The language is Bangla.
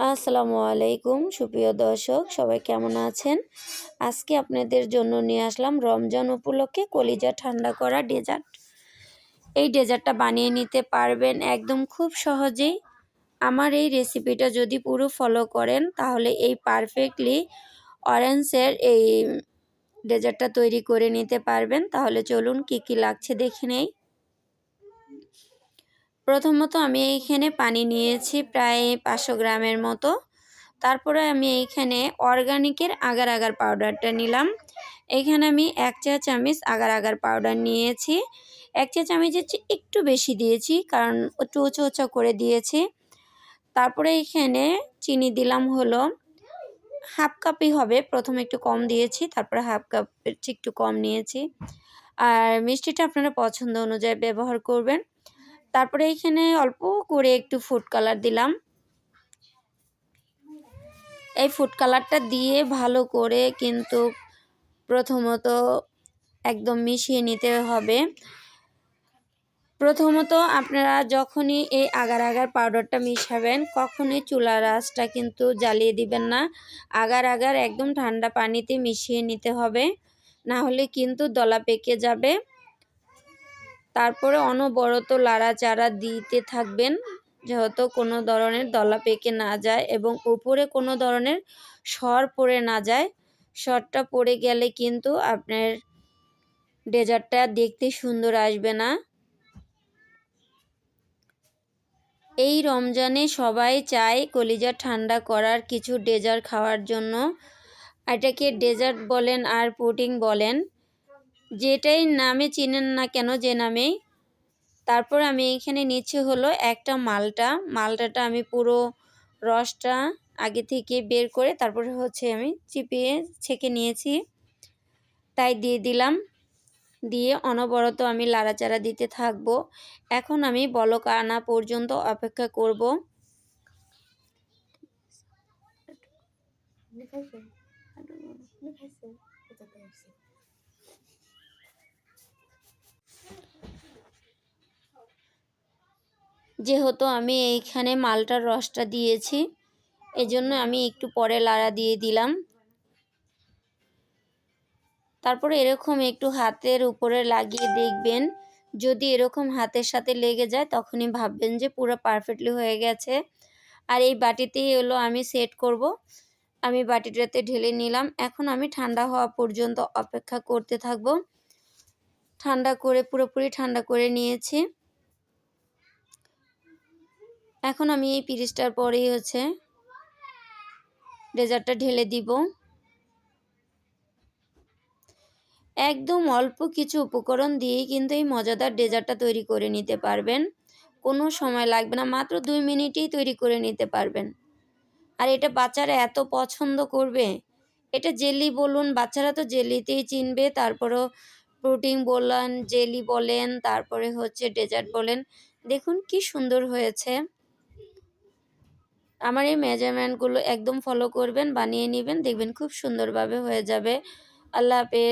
আসসালামু আলাইকুম সুপ্রিয় দর্শক, সবাই কেমন আছেন? আজকে আপনাদের জন্য নিয়ে আসলাম রমজান উপলক্ষে কলিজা ঠান্ডা করা ডেজার্ট। এই ডেজার্টটা বানিয়ে নিতে পারবেন একদম খুব সহজেই। আমার এই রেসিপিটা যদি পুরো ফলো করেন তাহলে এই পারফেক্টলি অরেঞ্জের এই ডেজার্টটা তৈরি করে নিতে পারবেন। তাহলে চলুন কি কি লাগছে দেখে নেই। প্রথমত আমি এইখানে পানি নিয়েছি প্রায় 500 গ্রামের মতো। তারপরে আমি এইখানে অর্গানিকের আগার আগার পাউডারটা নিলাম। এইখানে আমি 1 চা চামচ আগার আগার পাউডার নিয়েছি। 1 চা চামচের চেয়ে একটু বেশি দিয়েছি, কারণ একটু উঁচু উঁচু করে দিয়েছি। তারপরে এইখানে চিনি দিলাম হলো হাফ কাপই হবে, প্রথমে একটু কম দিয়েছি, তারপরে হাফ কাপের চেয়ে একটু কম নিয়েছি। আর মিষ্টিটা আপনারা পছন্দ অনুযায়ী ব্যবহার করবেন। তারপরে এইখানে অল্প করে একটু ফুড কালার দিলাম। এই ফুড কালারটা দিয়ে ভালো করে কিন্তু প্রথমত একদম মিশিয়ে নিতে হবে। প্রথমত আপনারা যখনই এই আগার আগার পাউডারটা মিশাবেন কখনোই চুলার আঁচটা কিন্তু জ্বালিয়ে দিবেন না। আগার আগার একদম ঠান্ডা পানিতে মিশিয়ে নিতে হবে, না হলে কিন্তু দলা পেকে যাবে। তারপরে অনবরত লাড়াচাড়া দিতে থাকবেন, যেহেতু কোনো ধরনের দলা পেকে না যায় এবং উপরে কোনো ধরনের সর পড়ে না যায়। সরটা পড়ে গেলে কিন্তু আপনার ডেজার্টটা দেখতে সুন্দর আসবে না। এই রমজানে সবাই চায় কলিজা ঠান্ডা করার কিছু ডেজার্ট খাওয়ার জন্য। এটাকে ডেজার্ট বলেন আর পুডিং বলেন, যেটাই নামে চিনেন না কেন, যে নামেই। তারপর আমি এইখানে নিচ্ছি হলো একটা মালটাটা আমি পুরো রসটা আগে থেকে বের করে তারপরে আমি চিপিয়ে ছেঁকে নিয়েছি, তাই দিয়ে দিলাম। দিয়ে অনবরত আমি লাড়াচাড়া দিতে থাকবো। এখন আমি বলক আনা পর্যন্ত অপেক্ষা করব। যেহেতু আমি এইখানে মালটার রসটা দিয়েছি, এজন্য আমি একটু পরে লাড়া দিয়ে দিলাম। তারপরে এরকম একটু হাতের উপরে লাগিয়ে দেখবেন, যদি এরকম হাতের সাথে লেগে যায় তখনই ভাববেন যে পুরো পারফেক্টলি হয়ে গেছে। আর এই বাটিতেই হলো আমি সেট করব। আমি বাটিটাতে ঢেলে নিলাম। এখন আমি ঠান্ডা হওয়া পর্যন্ত অপেক্ষা করতে থাকব। ঠান্ডা করে পুরোপুরি ঠান্ডা করে নিয়েছি। এখন আমি এই 30টার পরেই ডেজার্টটা ঢেলে দিব। একদম অল্প কিছু উপকরণ দিয়েই কিন্তু এই মজাদার ডেজার্টটা তৈরি করে নিতে পারবেন। কোনো সময় লাগবে না, মাত্র 2 মিনিটেই তৈরি করে নিতে পারবেন। আর এটা বাচ্চারা এত পছন্দ করবে। এটা জেলি বলুন, বাচ্চারা তো জেলিতেই চিনবে। তারপরেও পুডিং বলেন, জেলি বলেন, তারপরে ডেজার্ট বলেন। দেখুন কি সুন্দর হয়েছে। আমার এই মেজারমেন্টগুলো একদম ফলো করবেন, বানিয়ে নেবেন, দেখবেন খুব সুন্দরভাবে হয়ে যাবে। আল্লাহ হাফেজ।